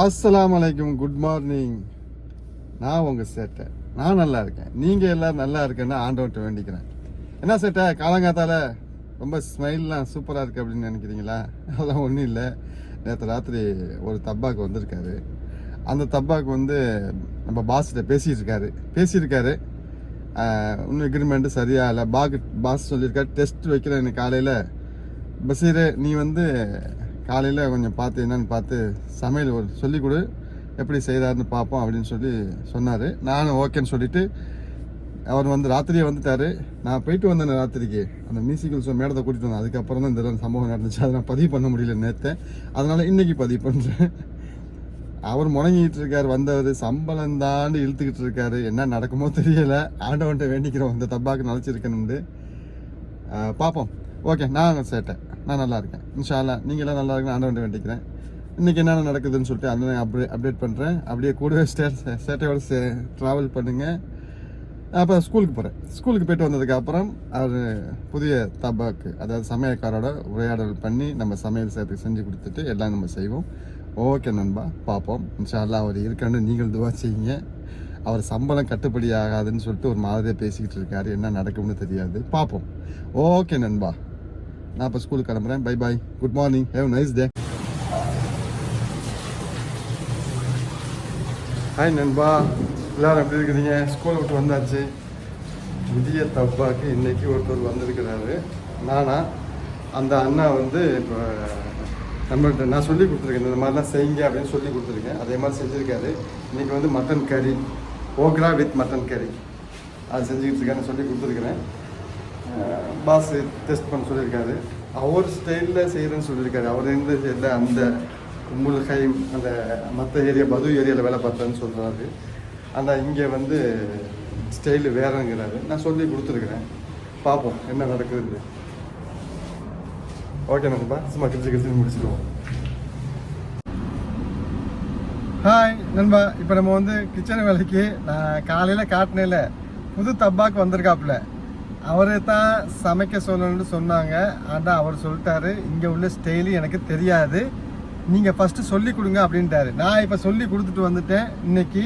அஸ்ஸலாமு அலைக்கும், good morning. நான் உங்கள் சேட்டை. நான் நல்லா இருக்கேன். நீங்கள் எல்லோரும் நல்லா இருக்கேன்னு ஆண்டவன்ட்ட வேண்டிக்கிறேன். என்ன சேட்டை, காலங்காத்தால் ரொம்ப ஸ்மைல்லாம் சூப்பராக இருக்குது அப்படின்னு நினைக்கிறீங்களா? அதெல்லாம் ஒன்றும் இல்லை. நேற்று ராத்திரி ஒரு தப்பாக்கு வந்திருக்காரு. அந்த தப்பாக்கு வந்து நம்ம பாஸ்கிட்ட பேசியிருக்காரு. இன்னும் எக்ரிமெண்ட்டு சரியாக இல்லை. பாஸ் சொல்லியிருக்காரு, டெஸ்ட் வைக்கிறேன் எனக்கு காலையில். பஷீர், நீ வந்து காலையில் கொஞ்சம் பார்த்து என்னென்னு பார்த்து சமையல் சொல்லிக் கொடு, எப்படி செய்கிறாருன்னு பார்ப்போம் அப்படின்னு சொல்லி சொன்னார். நானும் ஓகேன்னு சொல்லிவிட்டு அவர் வந்து ராத்திரியே வந்துட்டார். நான் போயிட்டு வந்தேன் ராத்திரிக்கு. அந்த மியூசிக்கல் ஷோ மேடத்தை கூட்டிகிட்டு வந்தேன். அதுக்கப்புறம் தான் இந்த சம்பவம் நடந்துச்சு. அதை நான் பதிவு பண்ண முடியல நேற்று. அதனால் இன்றைக்கி பதிவு பண்ணுறேன். அவர் முடங்கிட்டு இருக்கார். வந்தவர் சம்பளம் தாண்டி இழுத்துக்கிட்டு இருக்காரு. என்ன நடக்குமோ தெரியலை. ஆண்டவன்ட்ட வேண்டிக்கிறோம் இந்த தப்பாக்கு நினச்சிருக்கணும்னு. பார்ப்போம். ஓகே, நான் சேட்டேன். நான் நல்லா இருக்கேன். இன்ஷா அல்லாஹ் நீங்களாம் நல்லா இருக்குன்னு ஆண்டவன்ட்ட வேண்டிக்கிறேன். இன்றைக்கி என்னென்ன நடக்குதுன்னு சொல்லிட்டு அதெல்லாம் அப்டேட் பண்ணுறேன். அப்படியே கூடவே சேட்டையோட ட்ராவல் பண்ணுங்கள். அப்போ ஸ்கூலுக்கு போயிட்டு வந்ததுக்கப்புறம் அவர் புதிய தபாக்கு, அதாவது சமையல்காரோட உரையாடல் பண்ணி நம்ம சமையல் சேர்த்து செஞ்சு கொடுத்துட்டு எல்லாம் நம்ம செய்வோம். ஓகே நண்பா, பார்ப்போம். இன்ஷா அல்லாஹ் அவர் இருக்கன்னு நீங்கள் துவா செய்யுங்க. அவர் சம்பளம் கட்டுப்படி ஆகாதுன்னு சொல்லிட்டு ஒரு மாதிரியாக பேசிக்கிட்டு இருக்காரு. என்ன நடக்கும்னு தெரியாது, பார்ப்போம். ஓகே நண்பா, நான் இப்போ ஸ்கூலுக்கு கிளம்புறேன். Bye bye, good morning, have nice day. Hi நண்பா, எல்லோரும் எப்படி இருக்கிறீங்க? ஸ்கூலை விட்டு வந்தாச்சு. புதிய தப்பாக்கு இன்றைக்கி ஒருத்தர் வந்திருக்கிறாரு. நானா அந்த அண்ணா வந்து இப்போ நம்மள்கிட்ட நான் சொல்லி கொடுத்துருக்கேன், இந்த மாதிரிலாம் செய்யுங்க அப்படின்னு சொல்லி கொடுத்துருக்கேன். அதே மாதிரி செஞ்சுருக்காரு. இன்றைக்கி வந்து மட்டன் கறி, ஓக்ரா வித் மட்டன் கறி அது செஞ்சுக்கிட்டு இருக்கான்னு சொல்லி கொடுத்துருக்குறேன். பாஸ் டெஸ்ட் பண்ண சொல்லியிருக்காரு. அவர் ஸ்டைலில் செய்கிறேன்னு சொல்லியிருக்காரு. அவர் எந்த ஸ்டைலில் அந்த முல்கை அந்த மற்ற ஏரியா பது ஏரியாவில் வேலை பார்த்தேன்னு சொல்கிறாரு. ஆனால் இங்கே வந்து ஸ்டைலு வேறங்கிறாரு. நான் சொல்லி கொடுத்துருக்குறேன். பார்ப்போம் என்ன நடக்குதுன்னு. ஓகே நண்பா, சும்மா கிழிச்சு முடிச்சுடுவோம். ஹாய் நண்பா, இப்போ நம்ம வந்து கிச்சன் வேலைக்கு நான் காலையில் காட்டினேல புது தப்பாக்கு வந்திருக்காப்புல. அவரை தான் சமைக்க சொல்லணும்னு சொன்னாங்க. ஆனால் அவர் சொல்லிட்டாரு, இங்கே உள்ள ஸ்டைலு எனக்கு தெரியாது, நீங்கள் ஃபஸ்ட்டு சொல்லி கொடுங்க அப்படின்ட்டாரு. நான் இப்போ சொல்லி கொடுத்துட்டு வந்துட்டேன். இன்றைக்கி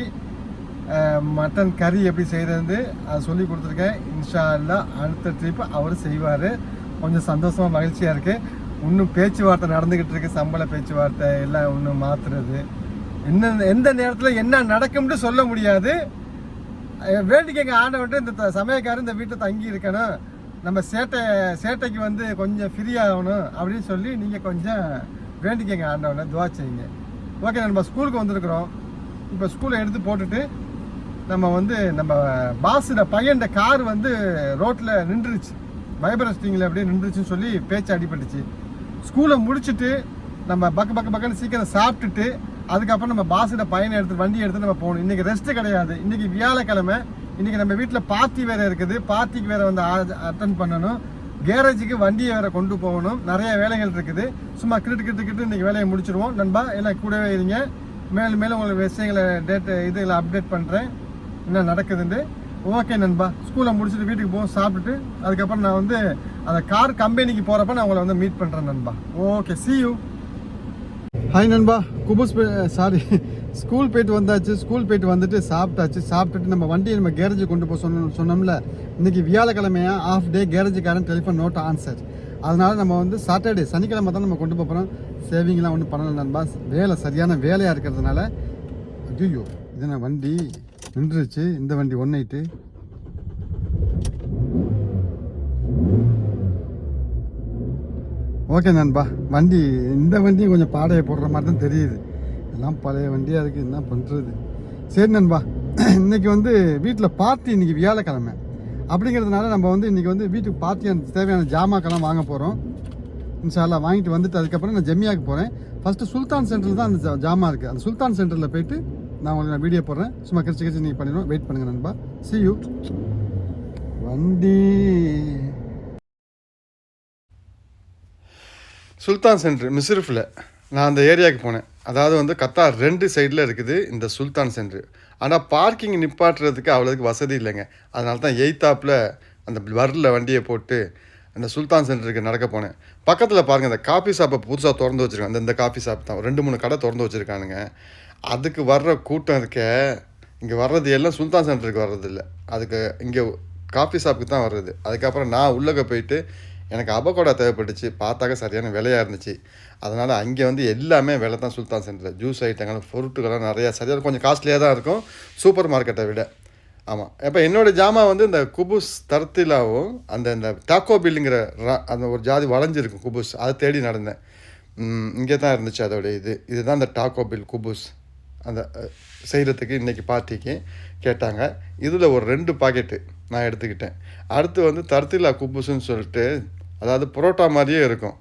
மட்டன் கறி எப்படி செய்கிறது அதை சொல்லி கொடுத்துருக்கேன். இன்ஷா அல்லாஹ் அடுத்த ட்ரிப்பு அவர் செய்வார். கொஞ்சம் சந்தோஷமாக மகிழ்ச்சியாக இருக்குது. இன்னும் பேச்சுவார்த்தை நடந்துக்கிட்டு இருக்குது. சம்பள பேச்சுவார்த்தை எல்லாம் இன்னும் மாற்றுறது. எந்த நேரத்தில் என்ன நடக்கும்னு சொல்ல முடியாது. வேண்டிக்கங்க ஆண்டவன்ட்டு இந்த சமயக்காரர் இந்த வீட்டை தங்கி இருக்கணும், நம்ம சேட்டைக்கு வந்து கொஞ்சம் ஃப்ரீ ஆகணும் அப்படின்னு சொல்லி நீங்கள் கொஞ்சம் வேண்டிக்கங்க ஆண்டவனை, துவா செய்யுங்க. ஓகே நம்ம ஸ்கூலுக்கு வந்திருக்கிறோம். இப்போ ஸ்கூலை எடுத்து போட்டுட்டு நம்ம பாஸோட பையன் கார் வந்து ரோட்டில் நின்றுச்சு, வைப்ரஸ்டிங்கில் அப்படியே நின்றுச்சுன்னு சொல்லி பேச்சு அடிபட்டுச்சு. ஸ்கூலை முடிச்சுட்டு நம்ம பக்கன்னு சீக்கிரம் சாப்பிட்டுட்டு அதுக்கப்புறம் நம்ம பாஸோட பையனை வண்டி எடுத்து நம்ம போகணும். இன்றைக்கி ரெஸ்ட்டு கிடையாது. இன்றைக்கி வியாழக்கிழமை. இன்றைக்கி நம்ம வீட்டில் பார்ட்டி வேறு இருக்குது. பார்ட்டிக்கு வேறு வந்து அட்டன் பண்ணணும். கேரேஜுக்கு வண்டியை வேறு கொண்டு போகணும். நிறைய வேலைகள் இருக்குது. சும்மா கிட்டு இன்றைக்கி வேலையை முடிச்சிடுவோம் நண்பா. எல்லாம் கூடவே இருங்க. மேலும் உங்களுக்கு விஷயங்களை இதில் அப்டேட் பண்ணுறேன் என்ன நடக்குதுன்னு. ஓகே நண்பா, ஸ்கூலை முடிச்சுட்டு வீட்டுக்கு போவோம், சாப்பிட்டுட்டு அதுக்கப்புறம் நான் வந்து அந்த கார் கம்பெனிக்கு போகிறப்ப நான் உங்களை வந்து மீட் பண்ணுறேன் நண்பா. Okay, see you. ஹாய் நண்பா, ஸ்கூல் போயிட்டு வந்தாச்சு. ஸ்கூல் போயிட்டு வந்துட்டு சாப்பிட்டுட்டு நம்ம வண்டியை நம்ம கேரேஜுக்கு கொண்டு போக சொன்னோம்ல. இன்றைக்கி வியாழக்கிழமையா ஆஃப் டே, கேரேஜுக்காரன் டெலிஃபோன் நோட் ஆன்சர். அதனால் நம்ம வந்து சாட்டர்டே சனிக்கிழமை தான் நம்ம கொண்டு போகிறோம். சேவிங்லாம் ஒன்றும் பண்ணலை நண்பா. சரியான வேலையாக இருக்கிறதுனால. ஐயோ, இதுனா வண்டி நின்றுச்சு. இந்த வண்டி 1 ஓகே நண்பா, இந்த வண்டியும் கொஞ்சம் பாடையை போடுற மாதிரி தான் தெரியுது. எல்லாம் பழைய வண்டியாக இருக்குது, என்ன பண்ணுறது. சரி நண்பா, இன்றைக்கி வந்து வீட்டில் பார்ட்டி. இன்றைக்கி வியாழக்கிழமை அப்படிங்கிறதுனால நம்ம வந்து இன்றைக்கி வந்து வீட்டுக்கு பார்ட்டியான தேவையான ஜாமாக்கெல்லாம் வாங்க போகிறோம். இன்ஷா அல்லாஹ் வாங்கிட்டு வந்துட்டு அதுக்கப்புறம் நான் ஜெமியாவுக்கு போகிறேன். ஃபஸ்ட்டு சுல்தான் சென்டரில் தான் அந்த ஜாமா இருக்குது. அந்த சுல்தான் சென்டரில் போயிட்டு நான் உங்களுக்கு வீடியோ போடுறேன். சும்மா கிடச்சி நீங்கள் பண்ணிடுவோம். வெயிட் பண்ணுங்கள் நண்பா. see you. வண்டி சுல்தான் சென்டர் மிஸ்ரிஃபில் நான் அந்த ஏரியாவுக்கு போனேன். அதாவது வந்து கத்தார் 2 சைடில் இருக்குது இந்த சுல்தான் சென்டர். ஆனால் பார்க்கிங் நிப்பாட்டுறதுக்கு அவ்வளோதுக்கு வசதி இல்லைங்க. அதனால தான் எய்த்தாப்பில் அந்த வரில் வண்டியை போட்டு இந்த சுல்தான் சென்டருக்கு நடக்க போனேன். பக்கத்தில் பாருங்கள், இந்த காஃபி ஷாப்பை புதுசாக திறந்து வச்சுருக்காங்க. இந்த காஃபி ஷாப் தான் 2-3 கடை திறந்து வச்சுருக்கானுங்க. அதுக்கு வர்ற கூட்டம் இருக்க, இங்கே வர்றது எல்லாம் சுல்தான் சென்டருக்கு வர்றதில்ல, அதுக்கு இங்கே காஃபி ஷாப்புக்கு தான் வர்றது. அதுக்கப்புறம் நான் உள்ளே போயிட்டு எனக்கு அவகோடா தேவைப்பட்டுச்சு. பார்த்தாக்க சரியான விலையாக இருந்துச்சு. அதனால் அங்கே வந்து எல்லாமே விலை தான் சுல்தான் சென்டர். ஜூஸ் ஐட்டங்கள், ஃப்ரூட்டுகள்லாம் நிறையா சரியாக கொஞ்சம் காஸ்ட்லியாக தான் இருக்கும் சூப்பர் மார்க்கெட்டை விட. ஆமாம். இப்போ என்னோடய ஜாமான் வந்து இந்த குபுஸ் தர்த்திலாவும் இந்த டாக்கோ பில்லுங்கிற அந்த ஒரு ஜாதி வளைஞ்சிருக்கும் குபுஸ், அதை தேடி நடந்தேன். இங்கே தான் இருந்துச்சு அதோட இதுதான் இந்த டாக்கோ பில் குபுஸ். அந்த செய்கிறதுக்கு இன்றைக்கி பார்ட்டிக்கு கேட்டாங்க. இதில் ஒரு 2 பாக்கெட்டு நான் எடுத்துக்கிட்டேன். அடுத்து வந்து தர்த்திலா குபுஸ்ன்னு சொல்லிட்டு, அதாவது புரோட்டா மாதிரியே இருக்கும்.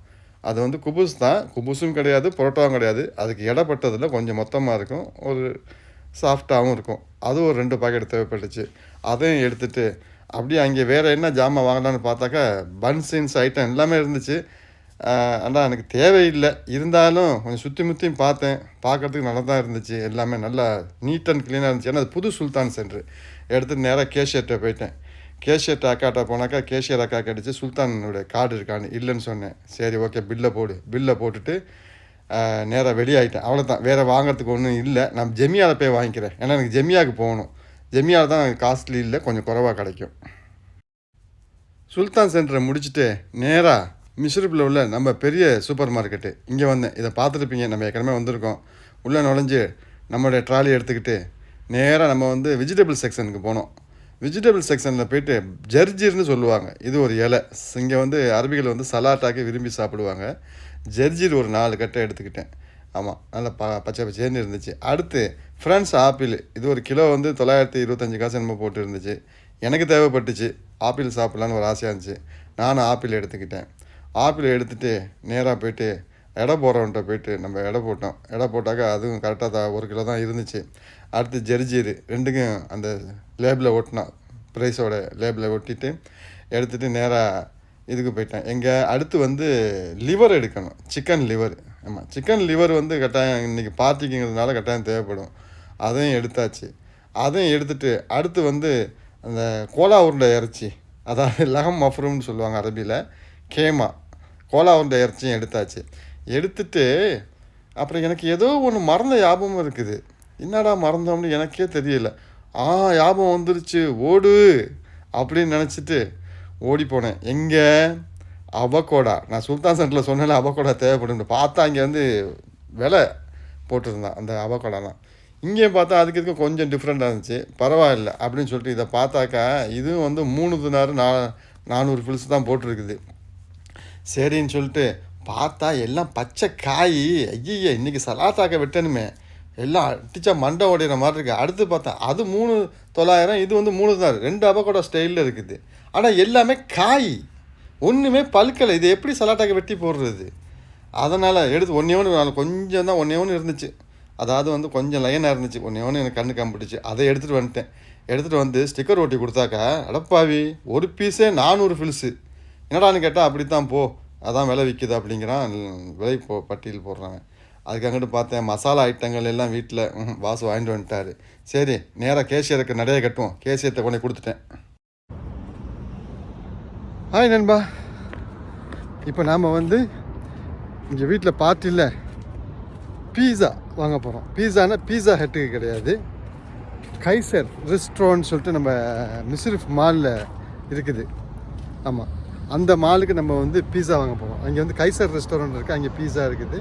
அது வந்து குபுஸ் தான், குபுஸும் கிடையாது புரோட்டாவும் கிடையாது. அதுக்கு இடப்பட்டதில் கொஞ்சம் மொத்தமாக இருக்கும், ஒரு சாஃப்டாகவும் இருக்கும். அது ஒரு 2 பாக்கெட் தேவைப்பட்டுச்சு. அதையும் எடுத்துகிட்டு அப்படியே அங்கே வேறு என்ன ஜாமான் வாங்கலான்னு பார்த்தாக்கா பன்ஸின்ஸ் ஐட்டம் எல்லாமே இருந்துச்சு. ஆனால் எனக்கு தேவையில்லை, இருந்தாலும் கொஞ்சம் சுற்றி முற்றியும் பார்த்தேன். பார்க்குறதுக்கு நல்லா தான் இருந்துச்சு. எல்லாமே நல்லா நீட் அண்ட் க்ளீனாக இருந்துச்சு. ஏன்னா அது புது சுல்தான் சென்ட்ரு. எடுத்துகிட்டு நேராக கேஷியர்கிட்ட போயிட்டேன். கேஷியர்கிட்ட அக்காட்ட போனாக்கா கேஷியர் அக்கா கிடச்சி சுல்தானோட கார்டு இருக்கான்னு இல்லைன்னு சொன்னேன். சரி ஓகே பில்லை போட்டுட்டு நேராக வெளியாகிட்டேன். அவ்வளோதான், வேறு வாங்கிறதுக்கு ஒன்றும் இல்லை. நான் ஜெமியாவில் போய் வாங்கிக்கிறேன். ஏன்னா எனக்கு ஜெமியாவுக்கு போகணும். ஜெமியாவில் தான் எனக்கு காஸ்ட்லி இல்லை, கொஞ்சம் குறைவாக கிடைக்கும். சுல்தான் சென்டரை முடிச்சுட்டு நேராக மிஸ்ரிப்பில் உள்ள நம்ம பெரிய சூப்பர் மார்க்கெட்டு இங்கே வந்தேன். இதை பார்த்துருப்பீங்க, நம்ம ஏற்கனவே வந்திருக்கோம். உள்ளே நுழைஞ்சு நம்மளுடைய ட்ராலி எடுத்துக்கிட்டு நேராக நம்ம வந்து வெஜிடபிள் செக்ஷனுக்கு போனோம். வெஜிடபிள் செக்ஷனில் போயிட்டு ஜர்ஜீர்னு சொல்லுவாங்க, இது ஒரு இலை. இங்கே வந்து அரபிகள் வந்து சலாட்டாக்கி விரும்பி சாப்பிடுவாங்க. ஜர்ஜீர் ஒரு 4 கட்டை எடுத்துக்கிட்டேன். ஆமாம், நல்லா பச்சை பச்சைன்னு இருந்துச்சு. அடுத்து ஃப்ரெண்ட்ஸ் ஆப்பிள், இது ஒரு கிலோ வந்து 925 காசு என்னமோ போட்டு இருந்துச்சு. எனக்கு தேவைப்பட்டுச்சு, ஆப்பிள் சாப்பிட்லான்னு ஒரு ஆசையாக இருந்துச்சு. நானும் ஆப்பிள் எடுத்துக்கிட்டேன். ஆப்பிள் எடுத்துகிட்டு நேராக போயிட்டு எடை போடுறவன்ட்ட போயிட்டு நம்ம எடை போட்டோம். எடை போட்டாக்கா அதுவும் கரெக்டாக 1 கிலோ தான் இருந்துச்சு. அடுத்து ஜர்ஜீர் 2க்கும் அந்த லேபிளை ஒட்டினோம், ப்ரைஸோட லேபிளை ஒட்டிட்டு எடுத்துகிட்டு நேராக இதுக்கு போயிட்டேன். அடுத்து வந்து லிவர் எடுக்கணும், சிக்கன் லிவர். ஆமாம், சிக்கன் லிவர் வந்து கட்டாயம் இன்றைக்கி பார்ட்டிக்குங்கிறதுனால கட்டாயம் தேவைப்படும். அதையும் எடுத்தாச்சு. அதையும் எடுத்துகிட்டு அடுத்து வந்து அந்த கோலா உருண்டை இறைச்சி, அதாவது லகம் மஃப்ரூம்னு சொல்லுவாங்க அரபியில், கேமா கோலா உருண்டை இறைச்சியும் எடுத்தாச்சு. எடுத்துட்டு அப்புறம் எனக்கு ஏதோ ஒன்று மறந்த ஞாபகம் இருக்குது. என்னடா மறந்தோம்னு எனக்கே தெரியல. ஞாபகம் வந்துருச்சு, ஓடு அப்படின்னு நினச்சிட்டு ஓடி போனேன். எங்கே? அவகோடா. நான் சுல்தான் சென்டரில் சொன்னேன் அவகோடா தேவைப்படும். பார்த்தா அங்கே வந்து விலை போட்டிருந்தான் அந்த அவகோடாலாம். இங்கேயும் பார்த்தா அதுக்கு இதுக்கு கொஞ்சம் டிஃப்ரெண்ட்டாக இருந்துச்சு. பரவாயில்ல அப்படின்னு சொல்லிட்டு இதை பார்த்தாக்கா இதுவும் வந்து 3 தினார் 400 ஃபில்ஸ் தான் போட்டிருக்குது. சரின்னு சொல்லிட்டு பார்த்தா எல்லாம் பச்சை காய். ஐய, இன்றைக்கி சலாத்தாக்க விட்டணுமே, எல்லாம் அடித்தா மண்டை ஓடையிற மாதிரி இருக்குது. அடுத்து பார்த்தா அது 3,900, இது வந்து 3 தினார். 2 அவகோடா ஸ்டைலில் இருக்குது. ஆனால் எல்லாமே காய், ஒன்றுமே பழுக்கலை. இது எப்படி சலாட்டாக்க வெட்டி போடுறது? அதனால் எடுத்து ஒன்று கொஞ்சம் தான் ஒன்று இருந்துச்சு. அதாவது வந்து கொஞ்சம் லைனாக இருந்துச்சு. ஒன்று எனக்கு கண்ணு காம்பிட்டுச்சு. அதை எடுத்துகிட்டு வந்துட்டேன். எடுத்துகிட்டு வந்து ஸ்டிக்கர் ஒட்டி கொடுத்தாக்கா, அடப்பாவி, ஒரு பீஸே 400 ஃபில்ஸு. என்னடான்னு கேட்டால் அப்படி தான் போ, அதான் விலை விற்கிது அப்படிங்கிறான். விலை பட்டியல் போடுறாங்க. அதுக்கு அங்கிட்டு பார்த்தேன் மசாலா ஐட்டங்கள் எல்லாம் வீட்டில் வாசு வாங்கிட்டு வந்துட்டார். சரி நேராக கேஷியருக்கு நிறைய கட்டுவோம். கேஷியத்தை கொண்டு கொடுத்துட்டேன். ஹாய் நண்பா, இப்போ நாம் வந்து இங்கே வீட்டில் பார்ட்டியில் பீஸா வாங்க போகிறோம். பீஸானா பீஸா ஹட்டுக்கு கிடையாது, கைசர் ரெஸ்டாரண்ட் சொல்லிட்டு நம்ம மிஸ்ரிஃப் மாலில் இருக்குது. ஆமாம், அந்த மாலுக்கு நம்ம வந்து பீஸா வாங்க போகிறோம். அங்கே வந்து கைசர் ரெஸ்டாரண்ட் இருக்குது, அங்கே பீஸா இருக்குது.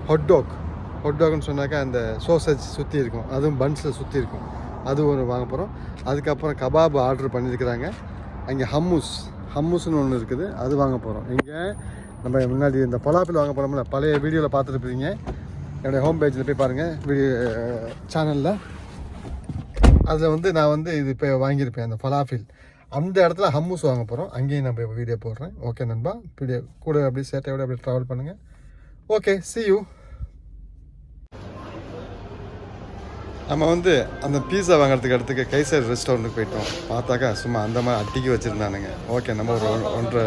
ஹொட்டாக்னு சொன்னாக்கா அந்த சோசேஜ் சுற்றி இருக்கும், அதுவும் பன்ஸில் சுற்றி இருக்கும், அது ஒன்று வாங்க போகிறோம். அதுக்கப்புறம் கபாப் ஆர்டர் பண்ணியிருக்கிறாங்க. அங்கே ஹம்மூஸ்னு ஒன்று இருக்குது, அது வாங்க போகிறோம். இங்கே நம்ம முன்னாடி இந்த பலாப்பில் வாங்க போகிறோம்ல, பழைய வீடியோவில் பார்த்துருப்பீங்க. என்னுடைய ஹோம் பேஜில் போய் பாருங்கள், வீடியோ சேனலில். அதில் வந்து நான் வந்து இது இப்போ வாங்கியிருப்பேன் அந்த ஃபலாஃபில். அந்த இடத்துல ஹம்மூஸ் வாங்க போகிறோம். அங்கேயும் நான் இப்போ வீடியோ போடுறேன். ஓகே நண்பா, வீடியோ கூட அப்படியே சேட்டையோட அப்படியே ட்ராவல் பண்ணுங்கள். Okay, see you. நம்ம வந்து அந்த பீஸா வாங்குறதுக்கு அடுத்துக்கு கைசர் ரெஸ்டாரண்ட்டுக்கு போயிட்டோம். பார்த்தாக்கா சும்மா அந்த மாதிரி அட்டிக்கு வச்சுருந்தானுங்க. ஓகே, நம்ம ஒரு 1.5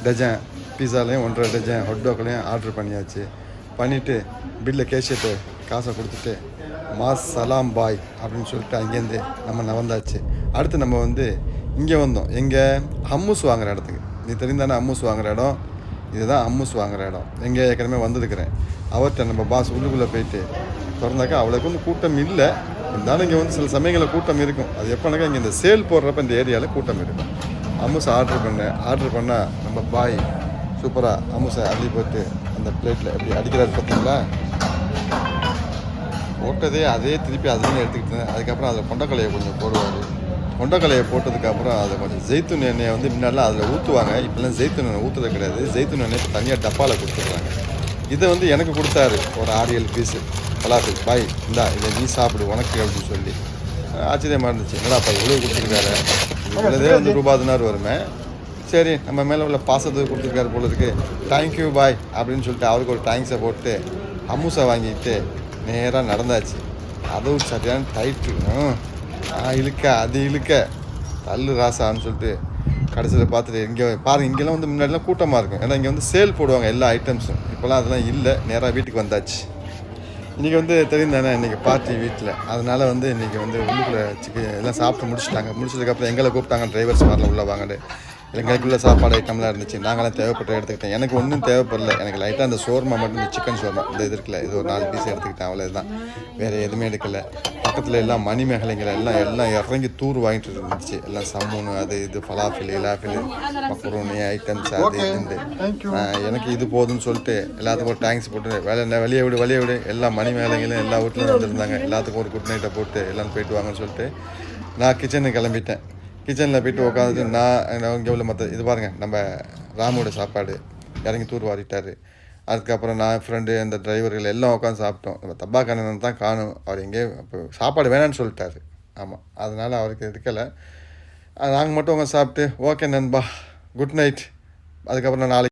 டஜன் பீஸாலையும் 1.5 டஜன் ஹொட்டாக்லையும் ஆர்டர் பண்ணியாச்சு. பண்ணிவிட்டு பில்லை கேஷியர்ட்டு காசை கொடுத்துட்டு மாஸ் சலாம் பாய் அப்படின்னு சொல்லிட்டு அங்கேருந்து நம்ம வந்தாச்சு. அடுத்து நம்ம வந்து இங்கே வந்தோம், எங்கே ஹம்மூஸ் வாங்குகிற இடத்துக்கு. நீ தெரிந்தானே அம்மூஸ் வாங்குற இடம், இதுதான் அம்மூஸ் வாங்குற இடம். எங்கே ஏற்கனவே வந்திருக்கிறேன். அவர்கிட்ட நம்ம பாஸ் உள்ளுக்குள்ளே போயிட்டு திறந்தாக்கா அவ்வளோக்கு வந்து கூட்டம் இல்லை. இருந்தாலும் இங்கே வந்து சில சமயங்களில் கூட்டம் இருக்கும். அது எப்போனாக்கா இங்கே இந்த சேல் போடுறப்ப இந்த ஏரியாவில் கூட்டம் இருக்கும். அம்மூஸ் ஆர்டர் பண்ணால் நம்ம பாய் சூப்பராக அம்மூஸை அள்ளி போட்டு அந்த பிளேட்டில் எப்படி அடிக்கிறாரு பார்த்தீங்களா. போட்டதே அதே திருப்பி அதுலேயும் எடுத்துக்கிட்டேன். அதுக்கப்புறம் அதில் கொண்டக்கலையை கொஞ்சம் போடுவார். கொண்டக்கலையை போட்டதுக்கப்புறம் அதை கொஞ்சம் ஜெய்த்தூன் எண்ணெயை வந்து முன்னாடிலாம் அதில் ஊற்றுவாங்க. இப்போலாம் ஜெய்த்தூன் எண்ணெய் ஊற்றுறது கிடையாது. ஜெய்த்தூன் எண்ணெய் இப்போ தனியாக டப்பாவில் கொடுத்துட்றாங்க. இதை வந்து எனக்கு கொடுத்தாரு ஒரு 6-7 பீஸு பலாஃபில். பாய் இந்தா இதை நீ சாப்பிடு உனக்கு அப்படின்னு சொல்லி ஆச்சரியமாக இருந்துச்சு. என்னடாப்பா இவ்வளோ கொடுத்துருக்காரு, இவ்வளோதே வந்து ரூபாதினார் வருமே. சரி நம்ம மேலே உள்ள பாசத்துக்கு கொடுத்துருக்காரு போல இருக்கு. தேங்க்யூ பாய் அப்படின்னு சொல்லிட்டு அவருக்கு ஒரு தேங்க்ஸை போட்டு அம்மூஸை வாங்கிட்டு நேராக நடந்தாச்சு. அதுவும் சரியான டைட்டு. இழுக்க அது இழுக்க தள்ளு ராசான்னு சொல்லிட்டு கடைசியில் பார்த்துட்டு இங்கே பாருங்கள், இங்கெல்லாம் வந்து முன்னாடிலாம் கூட்டமாக இருக்கும். ஏன்னா இங்கே வந்து சேல் போடுவாங்க எல்லா ஐட்டம்ஸும். இப்போலாம் அதெல்லாம் இல்லை. நேராக வீட்டுக்கு வந்தாச்சு. இன்றைக்கி வந்து தெரியும் தானே இன்றைக்கி பார்ட்டி வீட்டில். அதனால் வந்து இன்றைக்கி வந்து உள்ளுக்குள்ளே எல்லாம் சாப்பிட்டு முடிச்சுட்டாங்க. முடிச்சதுக்கப்புறம் எங்களை கூப்பிட்டாங்க டிரைவர்ஸ் மாதிரிலாம் உள்ள வாங்கட்டு. எங்களுக்குள்ள சாப்பாடு ஐட்டம்லாம் இருந்துச்சு. நாங்களாம் தேவைப்பட்ட எடுத்துக்கிட்டேன். எனக்கு ஒன்றும் தேவைப்படல. எனக்கு லைட்டாக அந்த ஷோர்மா மட்டும் இந்த சிக்கன் ஷோர்மா இந்த இது இருக்குல்ல, இது ஒரு 4 பீஸ் எடுத்துக்கிட்டேன். அவ்வளோ இதுதான், வேறு எதுவுமே எடுக்கலை. பக்கத்தில் எல்லாம் மணிமேகலைங்களை எல்லாம் இறங்கி தூர் வாங்கிட்டு இருந்துச்சு. எல்லாம் சம்மூனு அது இது ஃபலாஃபில் இலாஃபில் மக்ரூனி ஐட்டம்ஸ் அது இதுண்டு. எனக்கு இது போதும்னு சொல்லிட்டு எல்லாத்துக்கும் ஒரு டேங்க்ஸ் போட்டு வெளியே விடு எல்லா மணிமேகலைங்களும் எல்லா வீட்லையும் வந்துருந்தாங்க. எல்லாத்துக்கும் ஒரு குட் நைட்டை போட்டு எல்லாம் போயிட்டு வாங்கன்னு சொல்லிட்டு நான் கிச்சனுக்கு கிளம்பிட்டேன். கிச்சனில் போய்ட்டு உட்காந்துட்டு நான் இங்கே உள்ள மற்ற இது பாருங்கள், நம்ம ராமோட சாப்பாடு இறங்கி தூர் வாரிட்டார். அதுக்கப்புறம் நான் ஃப்ரெண்டு அந்த டிரைவர்கள் எல்லாம் உட்காந்து சாப்பிட்டோம். நம்ம தப்பாக்கண்ணன் தான் காணும். அவர் எங்கேயோ இப்போ சாப்பாடு வேணான்னு சொல்லிட்டாரு. ஆமாம், அதனால் அவருக்கு இருக்கலை. நாங்கள் மட்டும் உட்காந்து சாப்பிட்டு ஓகே நண்பா குட் நைட். அதுக்கப்புறம் நாளைக்கு